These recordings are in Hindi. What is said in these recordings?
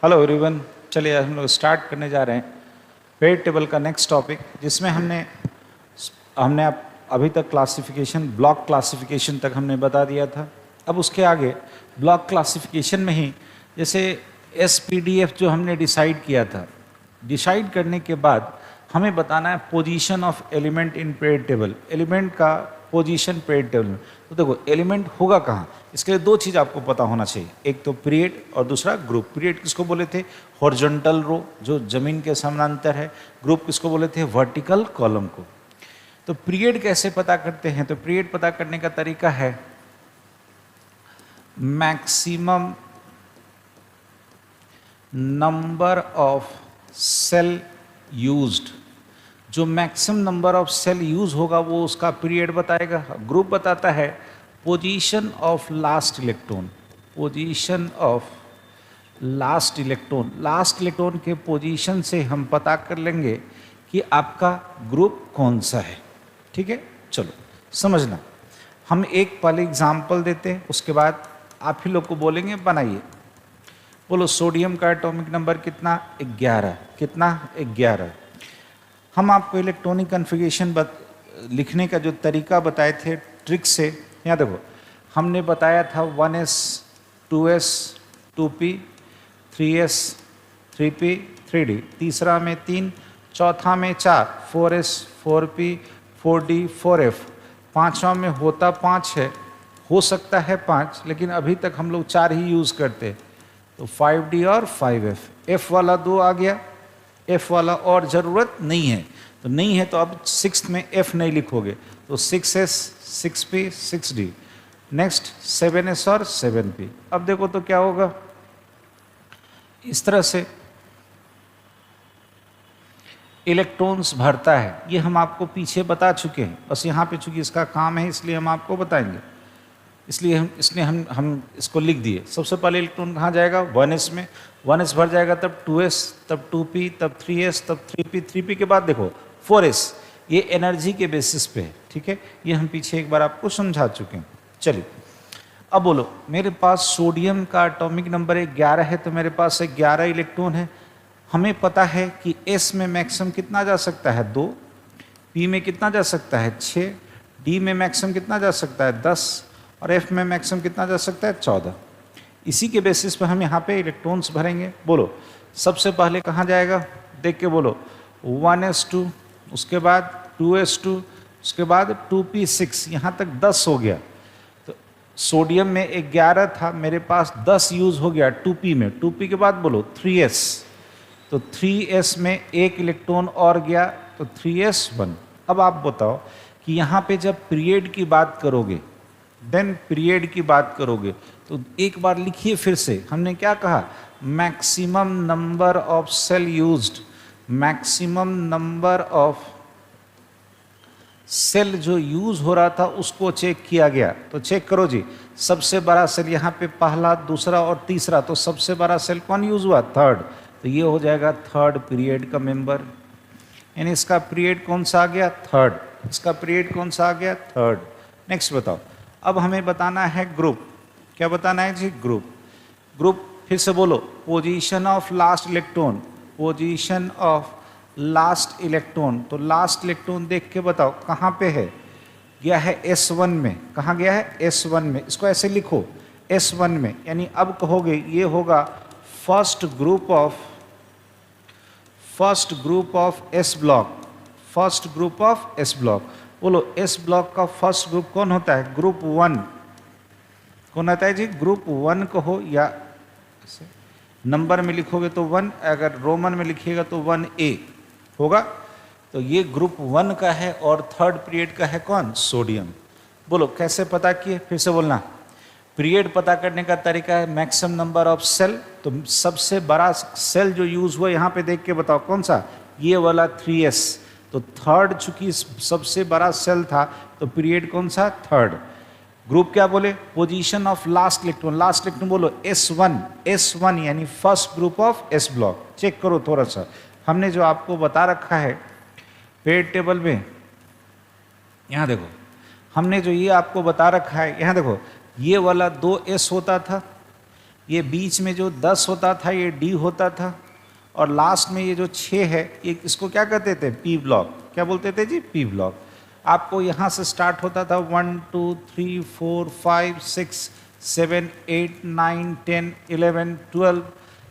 हेलो एवरीवन, चलिए हम लोग स्टार्ट करने जा रहे हैं पेरियोडिक टेबल का नेक्स्ट टॉपिक, जिसमें हमने हमने अभी तक क्लासिफिकेशन, ब्लॉक क्लासिफिकेशन तक हमने बता दिया था। अब उसके आगे ब्लॉक क्लासिफिकेशन में ही जैसे एसपीडीएफ जो हमने डिसाइड किया था, डिसाइड करने के बाद हमें बताना है position of element in periodic table, element का पोजीशन पेरियोडिक टेबल में। तो देखो एलिमेंट होगा कहाँ, इसके लिए दो चीज़ आपको पता होना चाहिए, एक तो पीरियड और दूसरा ग्रुप। पीरियड किसको बोले थे? हॉरिजॉन्टल रो जो जमीन के समानांतर है। ग्रुप किसको बोले थे? वर्टिकल कॉलम को। तो पीरियड कैसे पता करते हैं? तो पीरियड पता करने का तरीका है maximum number of cell used. जो maximum number of cell use होगा वो उसका पीरियड बताएगा। ग्रुप बताता है position of last electron, position of last electron. Last electron के पोजीशन से हम पता कर लेंगे कि आपका ग्रुप कौन सा है। ठीक है, चलो समझना। हम एक पहले एग्जाम्पल देते हैं, उसके बाद आप ही लोग को बोलेंगे बनाइए। बोलो सोडियम का एटॉमिक नंबर कितना? 11। कितना? 11। हम आपको इलेक्ट्रॉनिक कन्फिगरेशन लिखने का जो तरीका बताए थे ट्रिक से, यहाँ देखो हमने बताया था 1s 2s 2p 3s 3p 3d, तीसरा में 3, चौथा में 4 4s 4p 4d 4f, पांचवा में होता 5 है, हो सकता है 5, लेकिन अभी तक हम लोग 4 ही यूज़ करते। तो 5d और 5f, f वाला 2 आ गया, f वाला और ज़रूरत नहीं है, तो नहीं है तो अब 6th में f नहीं लिखोगे, तो 6s 6p 6d, next 7s और 7p। अब देखो तो क्या होगा, इस तरह से इलेक्ट्रॉन्स भरता है। ये हम आपको पीछे बता चुके हैं, बस यहाँ पे चूंकि इसका काम है इसलिए हम आपको बताएंगे, इसलिए हम इसको लिख दिए। सबसे पहले इलेक्ट्रॉन कहाँ जाएगा? 1s में, 1s भर जाएगा, तब 2s, तब 2p, तब 3s, तब 3p, 3p के बाद देखो 4s। ये एनर्जी के बेसिस पे है, ठीक है, ये हम पीछे एक बार आपको समझा चुके हैं। चलिए अब बोलो, मेरे पास सोडियम का एटॉमिक नंबर 11 है, तो मेरे पास 11 इलेक्ट्रॉन है। हमें पता है कि s में मैक्सिमम कितना जा सकता है? 2, p में कितना जा सकता है? 6, d में मैक्सिमम कितना जा सकता है? 10, और f में मैक्सिमम कितना जा सकता है? 14। इसी के बेसिस पर हम यहाँ पे इलेक्ट्रॉन्स भरेंगे। बोलो सबसे पहले कहाँ जाएगा? देख के बोलो 1s2, उसके बाद 2s2, उसके बाद 2p6, यहाँ तक 10 हो गया। तो सोडियम में 11 था, मेरे पास 10 यूज़ हो गया 2p में। 2p के बाद बोलो 3s, तो 3s में एक इलेक्ट्रॉन और गया, तो 3s1। अब आप बताओ कि यहाँ पे जब पीरियड की बात करोगे, देन पीरियड की बात करोगे, तो एक बार लिखिए फिर से। हमने क्या कहा? Maximum number of cell used, maximum number of shell जो यूज हो रहा था उसको चेक किया गया। तो चेक करो जी, सबसे बड़ा सेल यहाँ पे पहला, दूसरा और तीसरा, तो सबसे बड़ा सेल कौन यूज हुआ? 3rd, तो ये हो जाएगा 3rd पीरियड का मेंबर। यानी इसका पीरियड कौन सा आ गया? 3rd। इसका पीरियड कौन सा आ गया? 3rd। नेक्स्ट बताओ, अब हमें बताना है ग्रुप। क्या बताना है जी? ग्रुप। ग्रुप फिर से बोलो, position of last electron, position of last electron. तो लास्ट इलेक्ट्रॉन देख के बताओ कहाँ पे है? गया है S1 में। कहाँ गया है? S1 में। इसको ऐसे लिखो S1 में, यानी अब कहोगे ये होगा first group of S block, first group of S block. बोलो S ब्लॉक का फर्स्ट ग्रुप कौन होता है? ग्रुप 1। कौन होता है जी? ग्रुप 1 कहो, या नंबर में लिखोगे तो 1, अगर रोमन में लिखिएगा तो 1A होगा। तो ये ग्रुप 1 का है और 3rd पीरियड का है कौन? सोडियम। बोलो कैसे पता किए? फिर से बोलना। पीरियड पता करने का तरीका है मैक्सिमम नंबर ऑफ सेल। तो सबसे बड़ा सेल जो यूज हुआ यहाँ पे देख के बताओ कौन सा? ये वाला 3s। तो 3rd चूंकि सबसे बड़ा सेल था, तो पीरियड कौन सा? 3rd। ग्रुप क्या बोले? Position of last electron. Last electron बोलो S1, S1 यानी first group of S block. Check करो थोड़ा सा, हमने जो आपको बता रखा है पेरियोडिक टेबल में, यहाँ देखो हमने जो ये आपको बता रखा है, यहाँ देखो ये वाला 2s होता था, ये बीच में जो 10 होता था ये डी होता था, और लास्ट में ये जो 6 है ये इसको क्या कहते थे, पी ब्लॉक। क्या बोलते थे जी, पी ब्लॉक। आपको यहाँ से स्टार्ट होता था 1 2 3 4 5 6 7 8 9 10 11 12।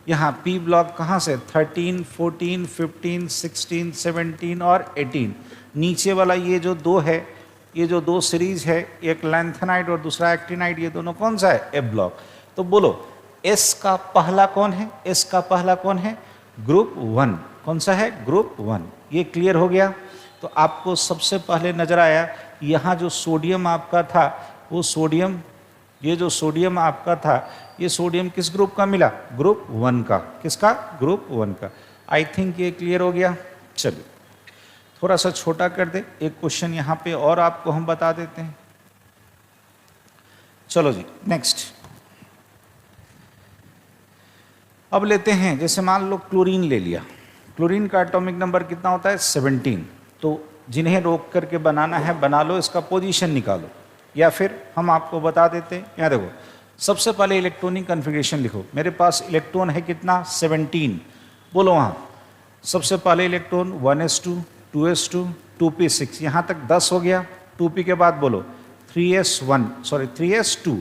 यहाँ पी ब्लॉक कहाँ से, 13 14 15 16 17 और 18। नीचे वाला ये जो दो है, ये जो दो सीरीज है, एक लैंथेनाइट और दूसरा एक्टिनाइट, ये दोनों कौन सा है, ए ब्लॉक। तो बोलो एस का पहला कौन है, एस का पहला कौन है, ग्रुप 1। कौन सा है, ग्रुप 1। ये क्लियर हो गया। तो आपको सबसे पहले नजर आया यहाँ जो सोडियम आपका था वो सोडियम, ये जो सोडियम आपका था ये सोडियम किस ग्रुप का मिला, ग्रुप 1 का। किसका, ग्रुप 1 का। आई थिंक ये क्लियर हो गया। चलिए थोड़ा सा छोटा कर दे, एक क्वेश्चन यहाँ पे और आपको हम बता देते हैं। चलो जी नेक्स्ट। अब लेते हैं, जैसे मान लो क्लोरीन ले लिया। क्लोरीन का एटॉमिक नंबर कितना होता है, 17। तो जिन्हें रोक करके बनाना है बना लो, इसका पोजीशन निकालो, या फिर हम आपको बता देते हैं। यहाँ देखो, सबसे पहले इलेक्ट्रॉनिक कन्फिग्रेशन लिखो। मेरे पास इलेक्ट्रॉन है कितना, 17। बोलो वहाँ सबसे पहले इलेक्ट्रॉन 1s2 2s2 2p6, यहाँ तक 10 हो गया। 2p के बाद बोलो 3s2।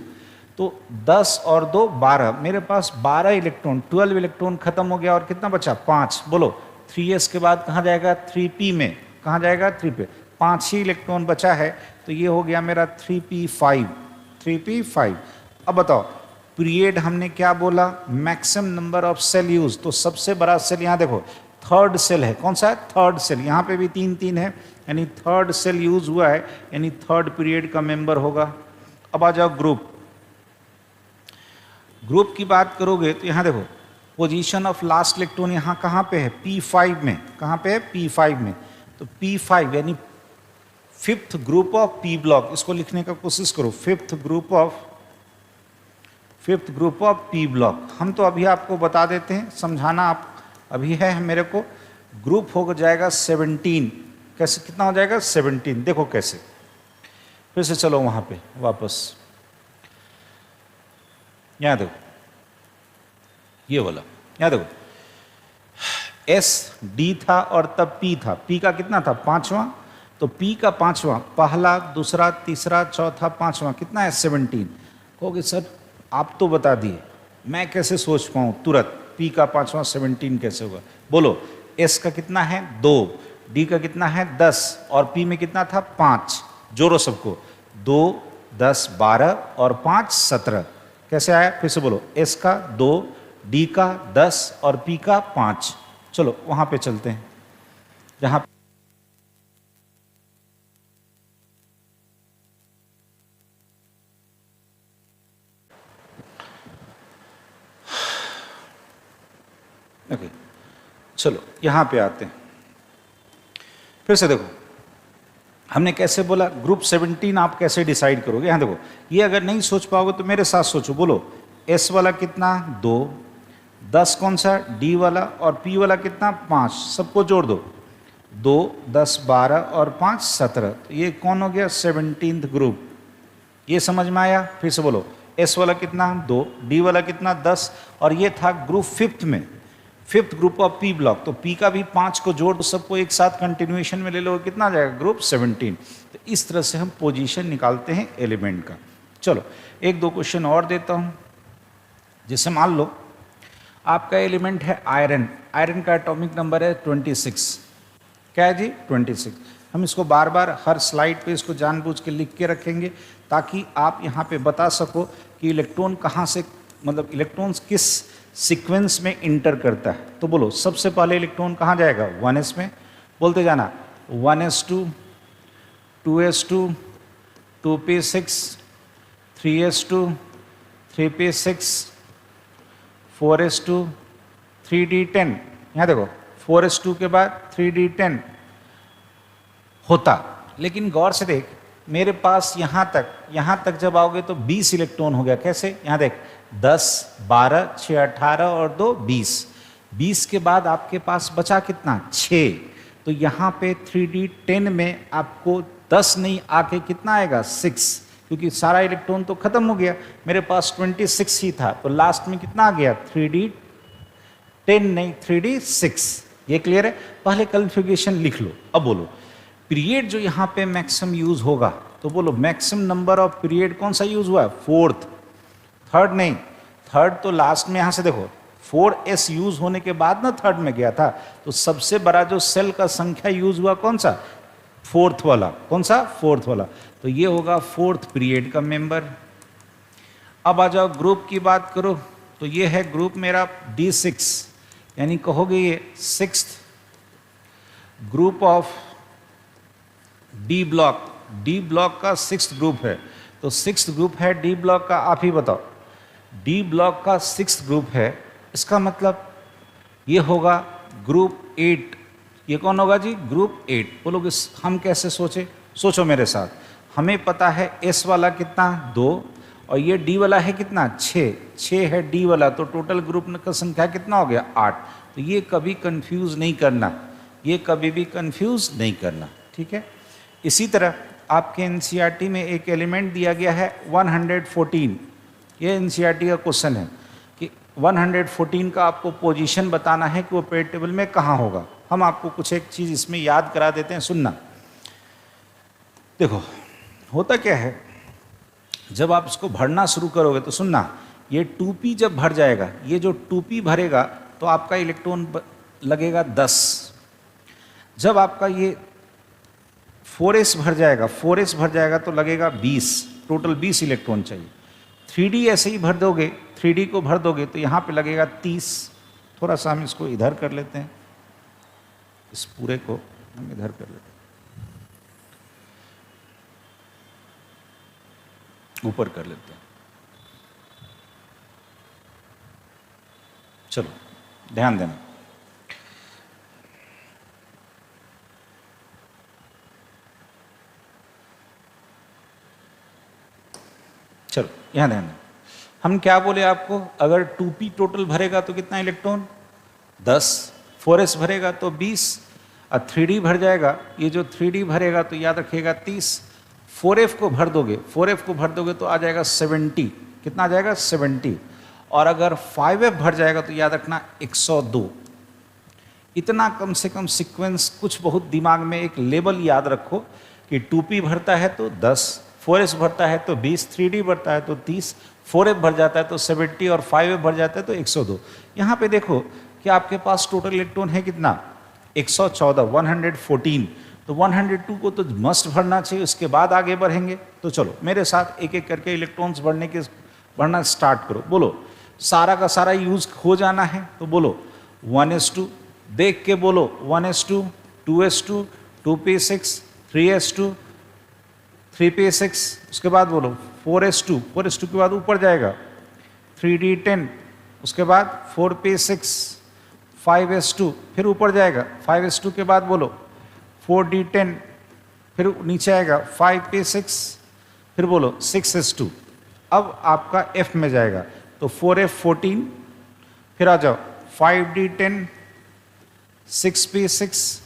तो 10 और 2 12, मेरे पास 12 इलेक्ट्रॉन, 12 इलेक्ट्रॉन खत्म हो गया और कितना बचा, 5। बोलो 3s के बाद कहाँ जाएगा, 3p में। कहाँ जाएगा, 3p। 5 ही इलेक्ट्रॉन बचा है, तो ये हो गया मेरा 3p5। 3p5। अब बताओ पीरियड हमने क्या बोला, maximum number of cell use. तो सबसे बड़ा सेल यहाँ देखो थर्ड सेल है। कौन सा है, थर्ड सेल। यहाँ पे भी 3 3 है, यानी थर्ड सेल यूज हुआ है, यानी थर्ड पीरियड का मेंबर होगा। अब आ जाओ ग्रुप। ग्रुप की बात करोगे तो यहाँ देखो पोजीशन ऑफ लास्ट इलेक्ट्रॉन यहाँ कहाँ पे है, P5 में। कहाँ पे है, P5 में। तो P5 यानी fifth group of P block, इसको लिखने का कोशिश करो, fifth group of P block. हम तो अभी आपको बता देते हैं, समझाना आप अभी है मेरे को। ग्रुप हो जाएगा 17। कैसे, कितना हो जाएगा, 17। देखो कैसे, फिर से चलो वहाँ पे वापस। यहाँ देखो ये वाला, यहाँ देखो एस डी था और तब पी था। पी का कितना था, 5वां। तो पी का 5वां, पहला दूसरा तीसरा चौथा पांचवां, कितना है, 17। कहोगे सर आप तो बता दिए, मैं कैसे सोच पाऊँ तुरंत, पी का 5वां 17 कैसे होगा। बोलो एस का कितना है, 2, डी का कितना है, 10, और पी में कितना था, 5। जोड़ो सबको, 2 10 12 और 5 17। कैसे आया, फिर से बोलो, एस का 2, डी का 10 और पी का 5। चलो वहां पे चलते हैं जहां ओके। चलो यहां पे आते हैं। फिर से देखो हमने कैसे बोला, ग्रुप 17 आप कैसे डिसाइड करोगे। यहाँ देखो, ये अगर नहीं सोच पाओगे तो मेरे साथ सोचो। बोलो एस वाला कितना, 2, 10 कौन सा, डी वाला, और पी वाला कितना, 5। सबको जोड़ दो, 2 10 12 और 5 17। तो ये कौन हो गया, 17th ग्रुप। ये समझ में आया। फिर से बोलो एस वाला कितना, 2, डी वाला कितना, 10, और ये था ग्रुप 5th में, fifth group of P block. तो पी का भी 5 को जोड़, सबको एक साथ कंटिन्यूएशन में ले लो, कितना आ जाएगा, ग्रुप 17। तो इस तरह से हम पोजीशन निकालते हैं एलिमेंट का। चलो एक दो क्वेश्चन और देता हूं। जैसे मान लो आपका एलिमेंट है आयरन। आयरन का एटॉमिक नंबर है 26। क्या है जी, 26। हम इसको बार बार हर स्लाइड पे इसको जानबूझ के लिख के रखेंगे ताकि आप यहाँ पे बता सको कि इलेक्ट्रॉन कहाँ से, मतलब इलेक्ट्रॉन्स किस सीक्वेंस में इंटर करता है। तो बोलो सबसे पहले इलेक्ट्रॉन कहाँ जाएगा, 1s में। बोलते जाना 1s2 2s2 2p6 3s2 3p6 4s2 3d10। यहाँ देखो 4s2 के बाद 3d10 होता, लेकिन गौर से देख मेरे पास यहाँ तक जब आओगे तो 20 इलेक्ट्रॉन हो गया। कैसे, यहाँ देख 10 12 6 18 और 2 20। 20 के बाद आपके पास बचा कितना, 6। तो यहाँ पे 3d10 में आपको 10 नहीं आके कितना आएगा, 6। क्योंकि सारा इलेक्ट्रॉन तो खत्म हो गया, मेरे पास 26 ही था, तो लास्ट में कितना आ गया 3d10 नहीं 3d6। ये क्लियर है? पहले कन्फिग्रेशन लिख लो। अब बोलो पीरियड जो यहाँ पे मैक्सिमम यूज होगा, तो बोलो मैक्सिमम नंबर ऑफ पीरियड कौन सा यूज हुआ है? फोर्थ, थर्ड नहीं, थर्ड तो लास्ट में यहाँ से देखो 4s यूज होने के बाद ना थर्ड में गया था, तो सबसे बड़ा जो सेल का संख्या यूज हुआ कौन सा? फोर्थ वाला। कौन सा? फोर्थ वाला। तो ये होगा फोर्थ पीरियड का मेंबर। अब आ जाओ ग्रुप की बात करो, तो ये है ग्रुप मेरा D6, यानी कहोगे ये sixth group of D block. D block का सिक्स्थ ग्रुप है, तो सिक्स्थ ग्रुप है डी ब्लॉक का। आप ही बताओ, डी ब्लॉक का सिक्स्थ ग्रुप है, इसका मतलब ये होगा ग्रुप 8। ये कौन होगा जी? ग्रुप 8। बोलोगे हम कैसे सोचे? सोचो मेरे साथ। हमें पता है एस वाला कितना 2 और ये डी वाला है कितना 6 है डी वाला, तो टोटल ग्रुप का संख्या कितना हो गया 8। तो ये कभी कंफ्यूज नहीं करना, ये कभी भी कंफ्यूज नहीं करना, ठीक है। इसी तरह आपके एनसीईआरटी में एक एलिमेंट दिया गया है 114। ये एनसीईआरटी का क्वेश्चन है कि 114 का आपको पोजीशन बताना है कि वो पीरियड टेबल में कहाँ होगा। हम आपको कुछ एक चीज़ इसमें याद करा देते हैं, सुनना। देखो होता क्या है, जब आप इसको भरना शुरू करोगे तो सुनना, ये 2p जब भर जाएगा, ये जो 2p भरेगा तो आपका इलेक्ट्रॉन लगेगा 10। जब आपका ये 4s भर जाएगा, 4s भर जाएगा तो लगेगा 20, टोटल 20 इलेक्ट्रॉन चाहिए। 3d ऐसे ही भर दोगे, 3d को भर दोगे तो यहाँ पे लगेगा 30। थोड़ा सा हम इसको इधर कर लेते हैं, इस पूरे को हम इधर कर लेते हैं, ऊपर कर लेते हैं। चलो ध्यान देना, चलो यहाँ ध्यान देना। हम क्या बोले आपको, अगर 2p टोटल भरेगा तो कितना इलेक्ट्रॉन 10, 4s भरेगा तो 20 और 3d भर जाएगा, ये जो 3d भरेगा तो याद रखिएगा 30। 4f को भर दोगे, 4f को भर दोगे तो आ जाएगा 70। कितना आ जाएगा 70। और अगर 5f भर जाएगा तो याद रखना 102। इतना कम से कम सीक्वेंस, कुछ बहुत दिमाग में एक लेवल याद रखो कि 2p भरता है तो 10, 4s भरता है तो 20, 3d भरता है तो 30, 4f भर जाता है तो 70 और 5f भर जाता है तो 102। यहाँ पे देखो कि आपके पास टोटल इलेक्ट्रॉन है कितना 114, 114। तो 102 को तो मस्ट भरना चाहिए, उसके बाद आगे बढ़ेंगे। तो चलो मेरे साथ एक एक करके इलेक्ट्रॉन्स बढ़ना स्टार्ट करो। बोलो सारा का सारा यूज हो जाना है, तो बोलो 1s2, देख के बोलो 1s2, 2s2, 2p6, 3s2, 3p6, उसके बाद बोलो 4s2, 4s2 के बाद ऊपर जाएगा 3d10, उसके बाद 4p6, 5s2, फिर ऊपर जाएगा 5s2 के बाद बोलो 4d10, फिर नीचे आएगा 5p6, फिर बोलो 6s2। अब आपका f में जाएगा तो 4f14, फिर आ जाओ 5d10, 6p6,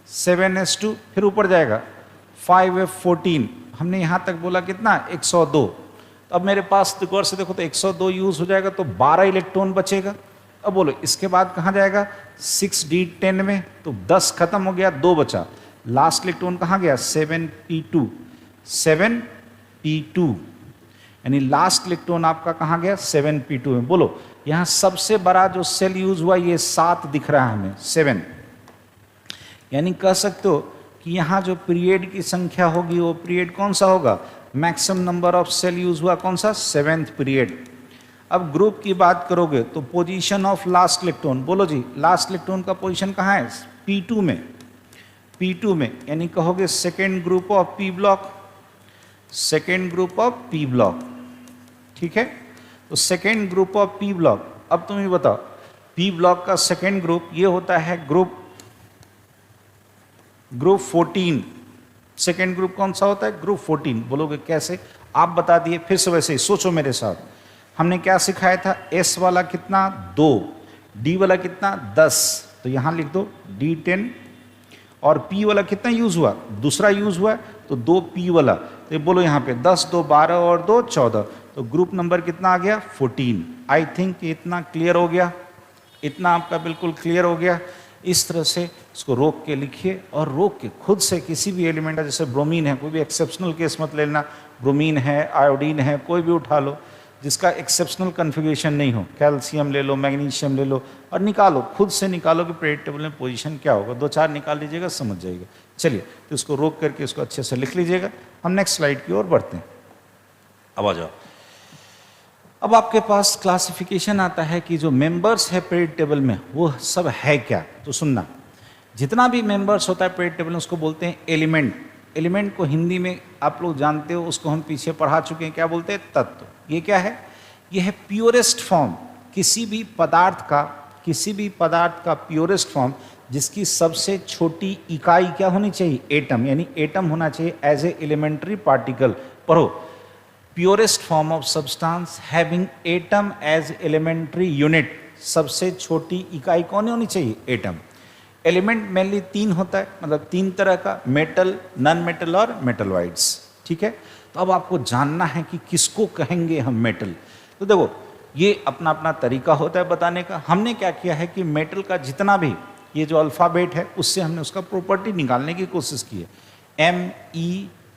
7s2, फिर ऊपर जाएगा 5f14। हमने यहाँ तक बोला कितना 102। तो अब मेरे पास गौर से देखो तो 102 यूज हो जाएगा तो 12 इलेक्ट्रॉन बचेगा। अब बोलो इसके बाद कहाँ जाएगा 6d10 में, तो 10 खत्म हो गया, 2 बचा। लास्ट इलेक्ट्रॉन कहाँ गया 7p2, 7p2, यानी लास्ट इलेक्ट्रॉन आपका कहाँ गया 7p2 में। बोलो यहाँ सबसे बड़ा जो सेल यूज हुआ ये 7 दिख रहा है हमें, 7। यानी कह सकते हो कि यहाँ जो पीरियड की संख्या होगी वो पीरियड कौन सा होगा, maximum number of cell use हुआ कौन सा 7th पीरियड। अब ग्रुप की बात करोगे तो पोजीशन ऑफ लास्ट इलेक्ट्रॉन, बोलो जी लास्ट इलेक्ट्रॉन का पोजीशन कहाँ है p2 में, p2 में, यानी कहोगे second group of p block, second group of p block, ठीक है। तो second group of p block. अब तुम ये बताओ p ब्लॉक का सेकेंड ग्रुप ये होता है ग्रुप 14। सेकेंड ग्रुप कौन सा होता है ग्रुप 14। बोलोगे कैसे, आप बता दिए, फिर से वैसे ही सोचो मेरे साथ। हमने क्या सिखाया था, S वाला कितना 2, D वाला कितना 10, तो यहाँ लिख दो D10, और P वाला कितना यूज हुआ, दूसरा यूज हुआ, तो 2 P वाला, तो ये बोलो यहाँ पे 10 2 12 और 2 14, तो ग्रुप नंबर कितना आ गया 14। आई थिंक इतना क्लियर हो गया, इतना आपका बिल्कुल क्लियर हो गया। इस तरह से इसको रोक के लिखिए और रोक के खुद से किसी भी एलिमेंट, जैसे ब्रोमीन है, कोई भी एक्सेप्शनल केस मत लेना, ब्रोमीन है, आयोडीन है, कोई भी उठा लो जिसका एक्सेप्शनल कन्फिगरेशन नहीं हो, कैल्शियम ले लो, मैग्नीशियम ले लो और निकालो, खुद से निकालो कि पीरियड टेबल में पोजीशन क्या होगा, 2-4 निकाल लीजिएगा, समझ जाइएगा। चलिए, तो इसको रोक करके इसको अच्छे से लिख लीजिएगा। हम नेक्स्ट स्लाइड की ओर बढ़ते हैं। अब आ जाओ। अब आपके पास क्लासिफिकेशन आता है कि जो मेंबर्स है पीरियड टेबल में वो सब है क्या। तो सुनना, जितना भी मेंबर्स होता है पीरियड टेबल में उसको बोलते हैं एलिमेंट। एलिमेंट को हिंदी में आप लोग जानते हो, उसको हम पीछे पढ़ा चुके हैं, क्या बोलते हैं, तत्व। ये क्या है, ये है प्योरेस्ट फॉर्म, किसी भी पदार्थ का प्योरेस्ट फॉर्म जिसकी सबसे छोटी इकाई क्या होनी चाहिए, एटम, यानी एटम होना चाहिए एज ए एलिमेंट्री पार्टिकल। पढ़ो, purest form of substance having atom as elementary unit, सबसे छोटी इकाई कौन होनी चाहिए, एटम। एलिमेंट मेनली 3 होता है, मतलब 3 तरह का, मेटल, नॉन मेटल और मेटलॉइड्स। ठीक है, तो अब आपको जानना है कि किसको कहेंगे हम मेटल। तो देखो, ये अपना अपना तरीका होता है बताने का। हमने क्या किया है कि मेटल का जितना भी ये जो अल्फ़ाबेट है उससे हमने उसका प्रॉपर्टी निकालने की कोशिश की है,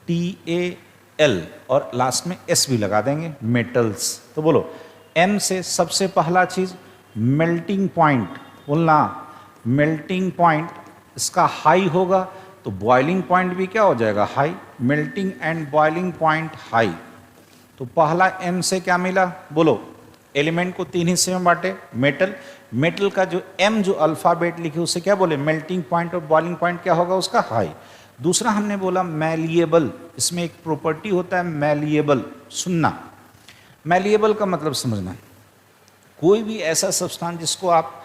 METAL और लास्ट में S भी लगा देंगे, मेटल्स। तो बोलो, M से सबसे पहला चीज़ मेल्टिंग पॉइंट, बोलना मेल्टिंग पॉइंट, इसका हाई होगा तो बॉइलिंग पॉइंट भी क्या हो जाएगा, high. Melting and boiling point high. तो पहला M से क्या मिला, बोलो, एलिमेंट को 3 हिस्से में बांटे, मेटल। मेटल का जो M जो अल्फ़ाबेट लिखे उसे क्या बोले, मेल्टिंग पॉइंट, और बॉइलिंग पॉइंट क्या होगा उसका, हाई। दूसरा हमने बोला मैलिएबल, इसमें एक प्रॉपर्टी होता है मैलिएबल। सुनना, मैलिएबल का मतलब समझना, कोई भी ऐसा सब्सटेंस जिसको आप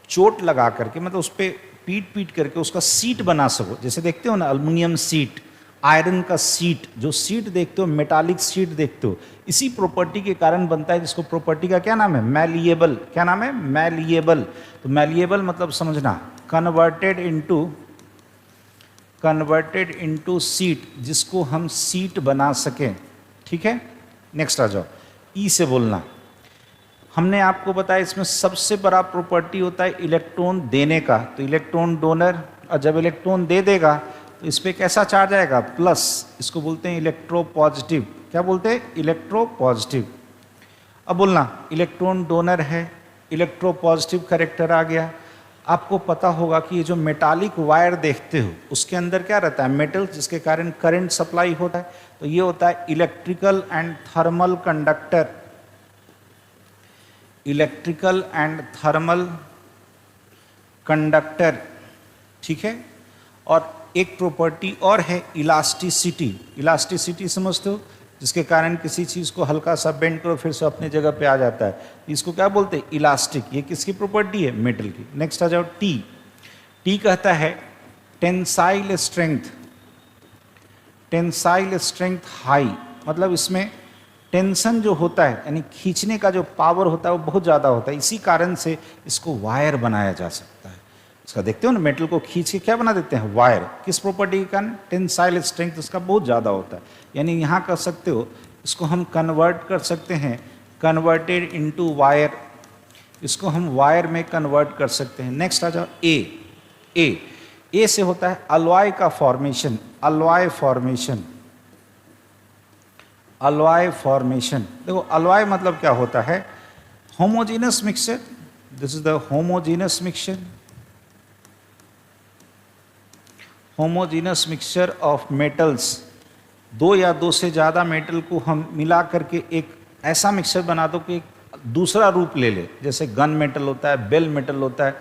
चोट लगा करके, मतलब उस पर पीट करके उसका सीट बना सको, जैसे देखते हो ना एल्युमिनियम सीट, आयरन का सीट, जो सीट देखते हो मेटालिक सीट देखते हो, इसी प्रॉपर्टी के कारण बनता है, जिसको प्रॉपर्टी का क्या नाम है, मैलिएबल। क्या नाम है, मैलिएबल। तो मैलिएबल मतलब समझना, कन्वर्टेड इनटू सीट, जिसको हम सीट बना सकें। ठीक है, नेक्स्ट आ जाओ, ई से बोलना। हमने आपको बताया इसमें सबसे बड़ा प्रॉपर्टी होता है इलेक्ट्रॉन देने का, तो इलेक्ट्रॉन डोनर, और जब इलेक्ट्रॉन दे देगा तो इस पर कैसा चार्ज आएगा, प्लस। इसको बोलते हैं इलेक्ट्रोपॉजिटिव। क्या बोलते हैं, इलेक्ट्रोपॉजिटिव। अब बोलना, इलेक्ट्रॉन डोनर है, इलेक्ट्रोपॉजिटिव करेक्टर आ गया। आपको पता होगा कि ये जो मेटालिक वायर देखते हो उसके अंदर क्या रहता है, मेटल, जिसके कारण करंट सप्लाई होता है। तो ये होता है electrical and thermal conductor, electrical and thermal conductor. ठीक है, और एक प्रॉपर्टी और है इलास्टिसिटी। इलास्टिसिटी समझते हो, जिसके कारण किसी चीज़ को हल्का सा बेंड करो फिर से अपनी जगह पे आ जाता है, इसको क्या बोलते हैं, इलास्टिक। ये किसकी प्रॉपर्टी है, मेटल की। नेक्स्ट आ जाओ, टी। टी कहता है tensile strength, tensile strength high, मतलब इसमें टेंशन जो होता है, यानी खींचने का जो पावर होता है वो बहुत ज़्यादा होता है, इसी कारण से इसको वायर बनाया जा सकता है। इसका देखते हो ना, मेटल को खींच के क्या बना देते हैं, वायर। किस प्रॉपर्टी के कारण, टेंसाइल स्ट्रेंथ उसका बहुत ज़्यादा होता है। यानी यहाँ कर सकते हो, इसको हम कन्वर्ट कर सकते हैं, कन्वर्टेड इनटू वायर, इसको हम वायर में कन्वर्ट कर सकते हैं। नेक्स्ट आ जाओ, ए से होता है अलॉय का formation, alloy formation, alloy formation. देखो, अलॉय मतलब क्या होता है, homogeneous mixture, this is the homogeneous mixture, homogeneous mixture of metals. 2 या 2 से ज़्यादा मेटल को हम मिला करके एक ऐसा मिक्सचर बना दो कि एक दूसरा रूप ले ले, जैसे गन मेटल होता है, बेल मेटल होता है।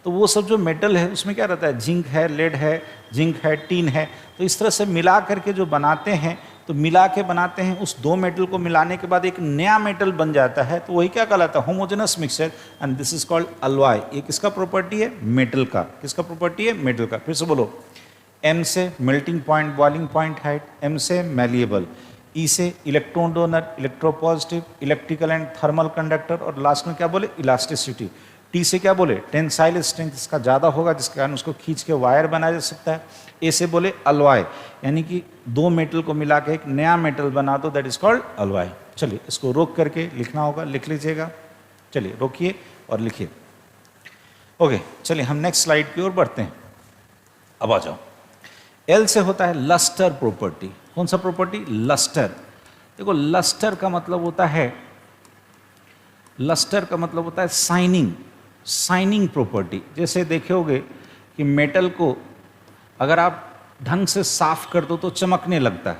तो वो सब जो मेटल है उसमें क्या रहता है, जिंक है, लेड है, जिंक है, टीन है। तो इस तरह से मिला करके जो बनाते हैं, तो मिला के बनाते हैं, उस 2 मेटल को मिलाने के बाद एक नया मेटल बन जाता है, तो वही क्या कहलाता है, homogeneous mixture, and this is called alloy. ये किसका प्रॉपर्टी है, मेटल का। किसका प्रॉपर्टी है, मेटल का। फिर से बोलो, एम से melting point, boiling point height, M से मैलिएबल, ई से electron donor, electropositive, electrical and thermal conductor, और लास्ट में क्या बोले, इलास्टिसिटी। टी से क्या बोले, टेंसाइल स्ट्रेंथ इसका ज़्यादा होगा, जिसके कारण उसको खींच के वायर बनाया जा सकता है। ए से बोले अलॉय, यानी कि दो मेटल को मिला के एक नया मेटल बना दो, दैट इज कॉल्ड अलॉय। चलिए इसको रोक करके लिखना होगा, लिख लीजिएगा। चलिए रोकिए और लिखिए। ओके, चलिए हम नेक्स्ट स्लाइड की ओर बढ़ते हैं। अब आ जाओ। एल से होता है लस्टर प्रॉपर्टी। कौन सा प्रॉपर्टी? लस्टर। देखो लस्टर का मतलब होता है, लस्टर का मतलब होता है शाइनिंग, शाइनिंग प्रॉपर्टी। जैसे देखोगे कि मेटल को अगर आप ढंग से साफ कर दो तो चमकने लगता है।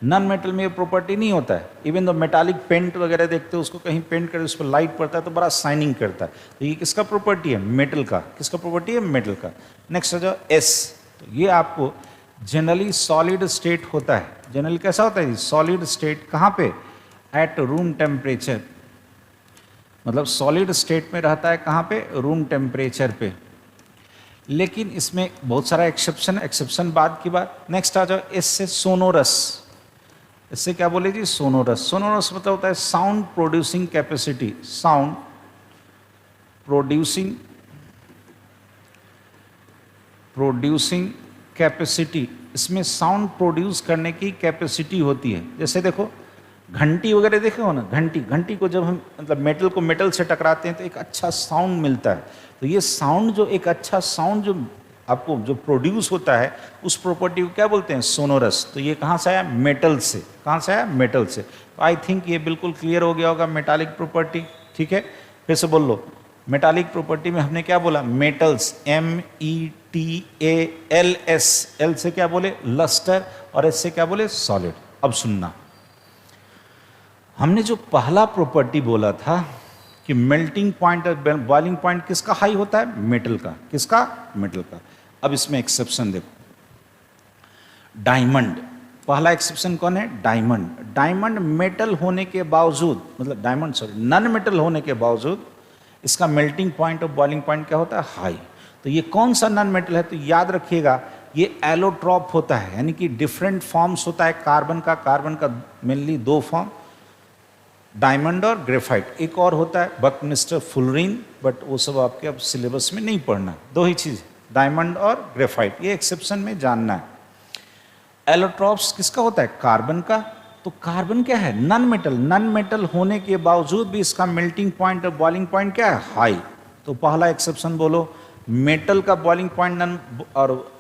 नॉन मेटल में ये प्रॉपर्टी नहीं होता है। इवन दो मेटालिक पेंट वगैरह देखते हो, उसको कहीं पेंट कर उस पर लाइट पड़ता है तो बड़ा शाइनिंग करता है। तो ये किसका प्रॉपर्टी है? मेटल का। किसका प्रॉपर्टी है? मेटल का। नेक्स्ट आ जाओ एस। तो ये आपको जनरली सॉलिड स्टेट होता है। जनरली कैसा होता है? सॉलिड स्टेट कहाँ पे? At room temperature. मतलब सॉलिड स्टेट में रहता है कहाँ पे? रूम टेम्परेचर पे। लेकिन इसमें बहुत सारा एक्सेप्शन बाद की बात। नेक्स्ट आ जाओ एस से सोनोरस। इससे क्या बोले जी? सोनोरस। सोनोरस मतलब होता है sound producing capacity. Sound producing capacity. इसमें साउंड प्रोड्यूस करने की कैपेसिटी होती है। जैसे देखो घंटी वगैरह देखे हो ना, घंटी को जब हम मतलब मेटल को मेटल से टकराते हैं तो एक अच्छा साउंड मिलता है। तो ये साउंड, जो एक अच्छा साउंड जो आपको जो प्रोड्यूस होता है, उस प्रॉपर्टी को क्या बोलते हैं? सोनोरस। तो ये कहाँ से आया? मेटल से। कहाँ से आया? मेटल से। तो आई थिंक ये बिल्कुल क्लियर हो गया होगा मेटालिक प्रॉपर्टी। ठीक है, फिर से बोल लो। मेटालिक प्रॉपर्टी में हमने क्या बोला? Metals, METALS। एल से क्या बोले? लस्टर, और एस से क्या बोले? सॉलिड। अब सुनना, हमने जो पहला प्रॉपर्टी बोला था कि मेल्टिंग पॉइंट और बॉइलिंग पॉइंट किसका हाई होता है? मेटल का। किसका? मेटल का। अब इसमें एक्सेप्शन देखो, डायमंड। पहला एक्सेप्शन कौन है? डायमंड। डायमंड मेटल होने के बावजूद, मतलब डायमंड सॉरी नॉन मेटल होने के बावजूद इसका मेल्टिंग पॉइंट और बॉइलिंग पॉइंट क्या होता है? हाई। तो ये कौन सा नॉन मेटल है? तो याद रखिएगा ये एलोट्रॉप होता है, यानी कि डिफरेंट फॉर्म्स होता है कार्बन का मेनली दो फॉर्म, डायमंड और ग्रेफाइट। एक और होता है बकमिस्टर फुलरिन, बट वो सब आपके अब सिलेबस में नहीं पढ़ना। दो ही चीज़, डायमंड और ग्रेफाइट, ये एक्सेप्शन में जानना है। एलोट्रॉप्स किसका होता है? कार्बन का। तो कार्बन क्या है? Non metal. नॉन मेटल होने के बावजूद भी इसका मेल्टिंग पॉइंट और बॉइलिंग पॉइंट क्या है? हाई। तो पहला एक्सेप्शन बोलो, मेटल का बॉइलिंग पॉइंट और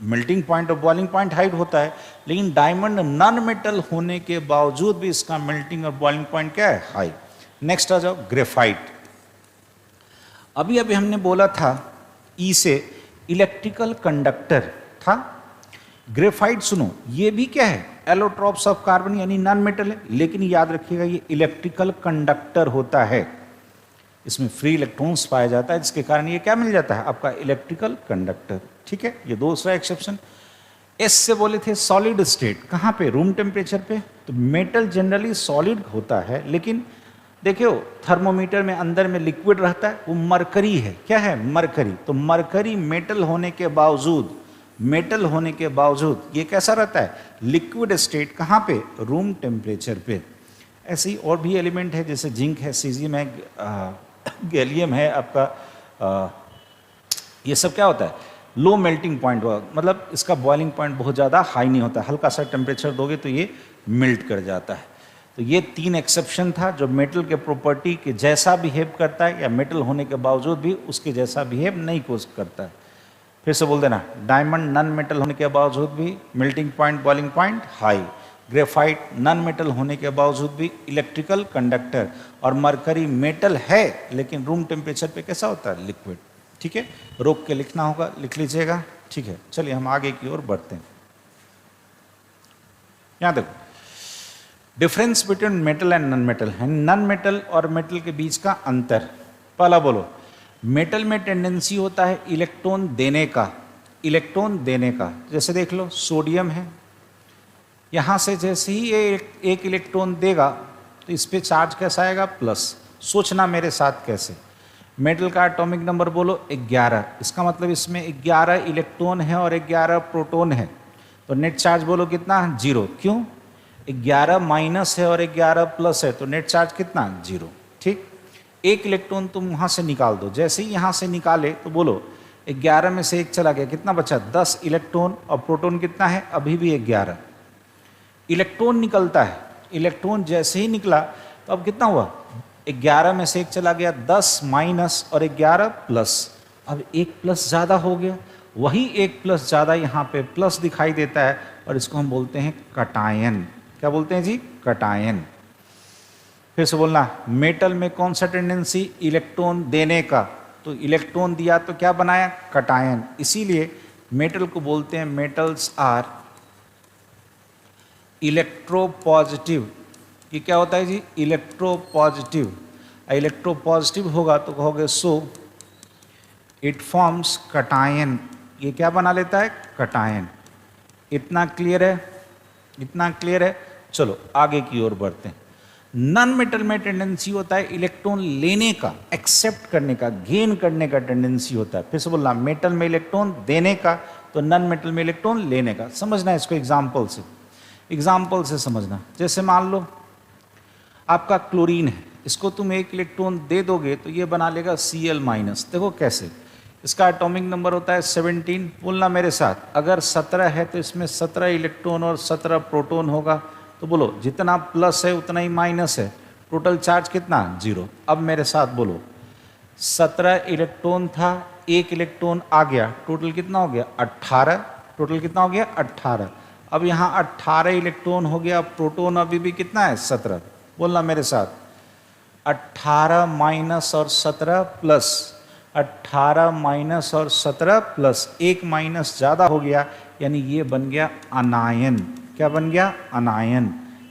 मेल्टिंग पॉइंट और बॉइलिंग पॉइंट हाइट होता है, लेकिन डायमंड नॉन मेटल होने के बावजूद भी इसका मेल्टिंग और बॉइलिंग पॉइंट क्या है? हाई। नेक्स्ट आ जाओ ग्रेफाइट। अभी हमने बोला था ई से इलेक्ट्रिकल कंडक्टर था। ग्रेफाइट सुनो, ये भी क्या है? एलोट्रॉप्स ऑफ कार्बन, यानी नॉन मेटल है, लेकिन याद रखिएगा ये इलेक्ट्रिकल कंडक्टर होता है। इसमें फ्री इलेक्ट्रॉन्स पाया जाता है, जिसके कारण ये क्या मिल जाता है? आपका इलेक्ट्रिकल कंडक्टर। ठीक है, ये दूसरा एक्सेप्शन। एस से बोले थे सॉलिड स्टेट। कहाँ पे? रूम टेम्परेचर पे। तो मेटल जनरली सॉलिड होता है, लेकिन देखियो थर्मोमीटर में अंदर में लिक्विड रहता है, वो मरकरी है। क्या है? मरकरी। तो मरकरी मेटल होने के बावजूद ये कैसा रहता है? Liquid state. कहाँ पे? रूम टेम्परेचर पे। ऐसे ही और भी एलिमेंट है, जैसे जिंक है, सीजियम है, गैलियम है आपका। ये सब क्या होता है? लो मेल्टिंग पॉइंट, मतलब इसका बॉइलिंग पॉइंट बहुत ज़्यादा हाई नहीं होता, हल्का सा टेम्परेचर दोगे तो ये मेल्ट कर जाता है। तो ये तीन एक्सेप्शन था जो मेटल के प्रॉपर्टी के जैसा बिहेव करता है, या मेटल होने के बावजूद भी उसके जैसा बिहेव नहीं करता है। फिर से बोल देना, डायमंड नॉन मेटल होने के बावजूद भी melting point boiling point high. Graphite non metal होने के बावजूद भी इलेक्ट्रिकल कंडक्टर। और मरकरी मेटल है लेकिन रूम टेम्परेचर पे कैसा होता है? लिक्विड। ठीक है, रोक के लिखना होगा, लिख लीजिएगा। ठीक है, चलिए हम आगे की ओर बढ़ते हैं। यहाँ देखो difference between metal and non metal है। नॉन मेटल और मेटल के बीच का अंतर। पहला बोलो, मेटल में टेंडेंसी होता है इलेक्ट्रॉन देने का। जैसे देख लो सोडियम है, यहाँ से जैसे ही ये एक इलेक्ट्रॉन देगा तो इस पे चार्ज कैसा आएगा? प्लस। सोचना मेरे साथ कैसे। मेटल का एटॉमिक नंबर बोलो 11। इसका मतलब इसमें 11 इलेक्ट्रॉन है और 11 प्रोटॉन है। तो नेट चार्ज बोलो कितना? 0। क्यों? 11 माइनस है और 11 प्लस है, तो नेट चार्ज कितना? 0। ठीक। एक इलेक्ट्रॉन तुम वहाँ से निकाल दो, जैसे ही यहाँ से निकाले तो बोलो 11 में से 1 चला गया, कितना बचा? 10 इलेक्ट्रॉन, और प्रोटॉन कितना है? अभी भी 11। इलेक्ट्रॉन निकलता है, इलेक्ट्रॉन जैसे ही निकला तो अब कितना हुआ? 11 में से 1 चला गया, 10 माइनस और 11 प्लस। अब 1 प्लस ज़्यादा हो गया, वही 1 प्लस ज़्यादा यहाँ पे प्लस दिखाई देता है, और इसको हम बोलते हैं कटायन। क्या बोलते हैं जी? कटायन। फिर से बोलना, मेटल में कौन सा टेंडेंसी? इलेक्ट्रॉन देने का। तो इलेक्ट्रॉन दिया तो क्या बनाया? कटायन। इसीलिए मेटल को बोलते हैं मेटल्स आर इलेक्ट्रोपॉजिटिव। ये क्या होता है जी? इलेक्ट्रोपॉजिटिव। इलेक्ट्रोपॉजिटिव होगा तो कहोगे सो इट फॉर्म्स कटायन। ये क्या बना लेता है? कटायन। इतना क्लियर है? इतना क्लियर है? चलो आगे की ओर बढ़ते हैं। नॉन मेटल में टेंडेंसी होता है इलेक्ट्रॉन लेने का, एक्सेप्ट करने का, गेन करने का टेंडेंसी होता है। फिर से बोलना, मेटल में इलेक्ट्रॉन देने का, तो नॉन मेटल में इलेक्ट्रॉन लेने का। समझना है इसको एग्जाम्पल से, एग्जाम्पल से समझना। जैसे मान लो आपका क्लोरीन है, इसको तुम 1 इलेक्ट्रॉन दे दोगे तो ये बना लेगा Cl माइनस। देखो कैसे, इसका एटॉमिक नंबर होता है 17। बोलना मेरे साथ, अगर 17 है तो इसमें 17 इलेक्ट्रॉन और 17 प्रोटॉन होगा। तो बोलो जितना प्लस है उतना ही माइनस है, टोटल चार्ज कितना? 0। अब मेरे साथ बोलो, 17 इलेक्ट्रॉन था, 1 इलेक्ट्रॉन आ गया, टोटल कितना हो गया? 18। टोटल कितना हो गया? 18। अब यहाँ 18 इलेक्ट्रॉन हो गया, प्रोटॉन अभी भी कितना है? 17। बोलना मेरे साथ, 18 माइनस और 17 प्लस, 18 माइनस और 17 प्लस, 1 माइनस ज़्यादा हो गया, यानी ये बन गया अनायन। क्या बन गया? अनायन।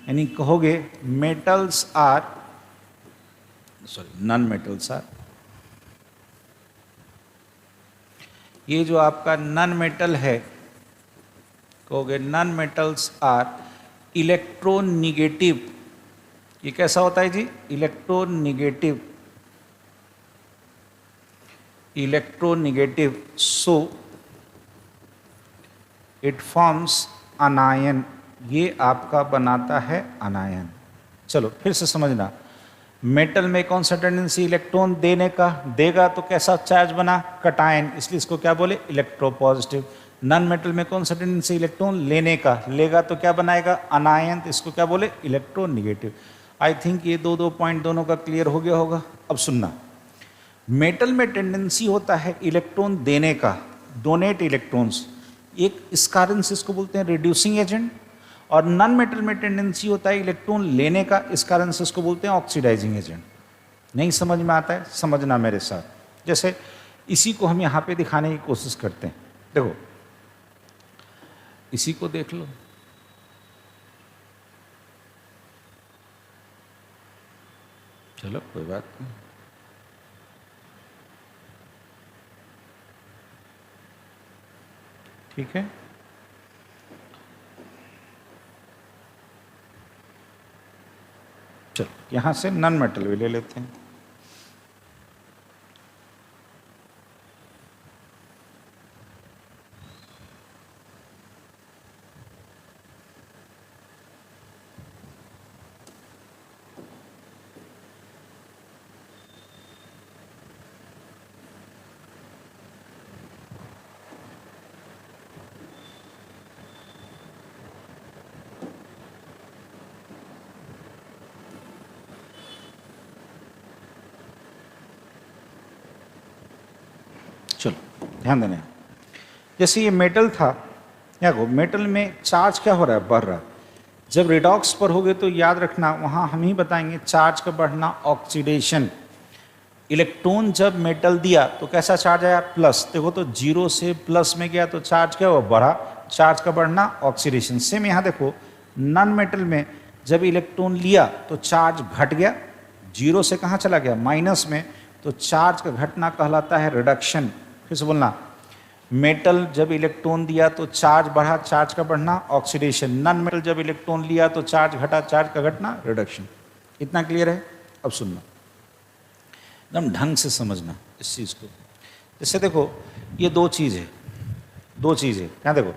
यानी कहोगे metals are, sorry non metals are, ये जो आपका नॉन मेटल है, कहोगे नॉन मेटल्स आर इलेक्ट्रोनिगेटिव। ये कैसा होता है जी? Electronegative. Electronegative, so it forms anion. ये आपका बनाता है अनायन। चलो फिर से समझना, मेटल में कौन सा टेंडेंसी? इलेक्ट्रॉन देने का, देगा तो कैसा चार्ज बना? कटायन, इसलिए इसको क्या बोले? इलेक्ट्रोपॉजिटिव। नॉन मेटल में कौन सा टेंडेंसी? इलेक्ट्रॉन लेने का, लेगा तो क्या बनाएगा? अनायन, तो इसको क्या बोले? इलेक्ट्रोनिगेटिव। आई थिंक ये दो पॉइंट दोनों का क्लियर हो गया होगा। अब सुनना, मेटल में टेंडेंसी होता है इलेक्ट्रॉन देने का, डोनेट इलेक्ट्रॉन्स, एक इस कारण से इसको बोलते हैं रिड्यूसिंग एजेंट। और नॉन मेटल में टेंडेंसी होता है इलेक्ट्रॉन लेने का, इस कारण से इसको बोलते हैं ऑक्सीडाइजिंग एजेंट। नहीं समझ में आता है? समझना मेरे साथ। जैसे इसी को हम यहाँ पे दिखाने की कोशिश करते हैं। देखो इसी को देख लो, चलो कोई बात नहीं। ठीक है, चलो यहाँ से नॉन मेटल भी ले लेते हैं। चलो ध्यान देना, जैसे ये मेटल था, या को मेटल में चार्ज क्या हो रहा है? बढ़ रहा है। जब रिडॉक्स पर होगे तो याद रखना, वहाँ हम ही बताएंगे चार्ज का बढ़ना ऑक्सीडेशन। इलेक्ट्रॉन जब मेटल दिया तो कैसा चार्ज आया? प्लस। देखो तो 0 से प्लस में गया तो चार्ज क्या हुआ? बढ़ा। चार्ज का बढ़ना ऑक्सीडेशन। सेम यहाँ देखो, नॉन मेटल में जब इलेक्ट्रॉन लिया तो चार्ज घट गया, 0 से कहाँ चला गया? माइनस में, तो चार्ज का घटना कहलाता है रिडक्शन। फिर से बोलना, मेटल जब इलेक्ट्रॉन दिया तो चार्ज बढ़ा, चार्ज का बढ़ना ऑक्सीडेशन। नॉन मेटल जब इलेक्ट्रॉन लिया तो चार्ज घटा, चार्ज का घटना रिडक्शन। इतना क्लियर है? अब सुनना, एकदम ढंग से समझना इस चीज़ को। जैसे देखो ये दो चीज़ है, दो चीज़ है। यहाँ देखो,